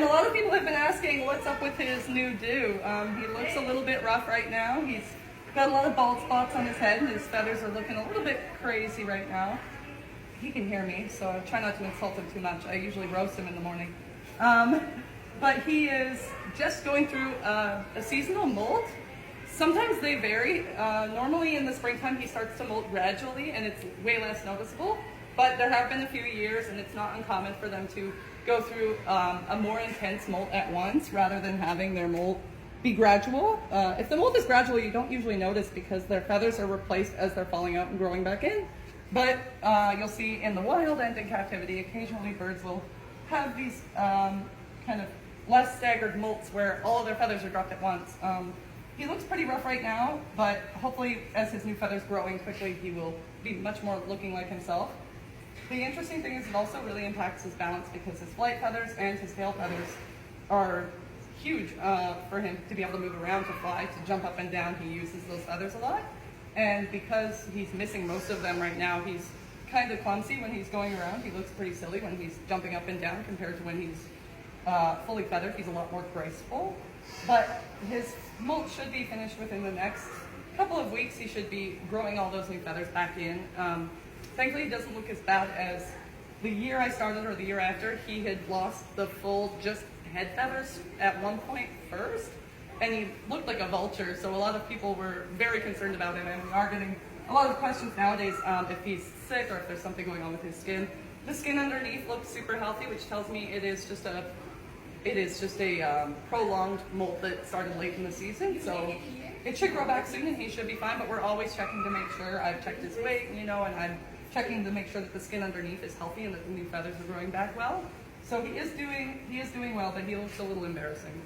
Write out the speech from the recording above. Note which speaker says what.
Speaker 1: And a lot of people have been asking what's up with his new do. He looks a little bit rough right now. He's got a lot of bald spots on his head, and his feathers are looking a little bit crazy right now. He can hear me, so I try not to insult him too much. I usually roast him in the morning. But he is just going through a seasonal molt. Sometimes they vary. Normally in the springtime he starts to molt gradually and it's way less noticeable, but there have been a few years and it's not uncommon for them to go through a more intense molt at once rather than having their molt be gradual. If the molt is gradual, you don't usually notice because their feathers are replaced as they're falling out and growing back in. But you'll see in the wild and in captivity, occasionally birds will have these kind of less staggered molts where all of their feathers are dropped at once. He looks pretty rough right now, but hopefully as his new feathers growing quickly, he will be much more looking like himself. The interesting thing is it also really impacts his balance because his flight feathers and his tail feathers are huge for him to be able to move around, to fly, to jump up and down. He uses those feathers a lot. And because he's missing most of them right now, he's kind of clumsy when he's going around. He looks pretty silly when he's jumping up and down compared to when he's fully feathered. He's a lot more graceful. But his molt should be finished within the next couple of weeks. He should be growing all those new feathers back in. Thankfully, he doesn't look as bad as the year I started or the year after. He had lost the full just head feathers at one point first, and he looked like a vulture. So a lot of people were very concerned about him, and we are getting a lot of questions nowadays if he's sick or if there's something going on with his skin. The skin underneath looks super healthy, which tells me it is just a prolonged molt that started late in the season. So it should grow back soon and he should be fine, but we're always checking to make sure. I've checked his weight, and I'm checking to make sure that the skin underneath is healthy and that the new feathers are growing back well. So he is doing well, but he looks a little embarrassing.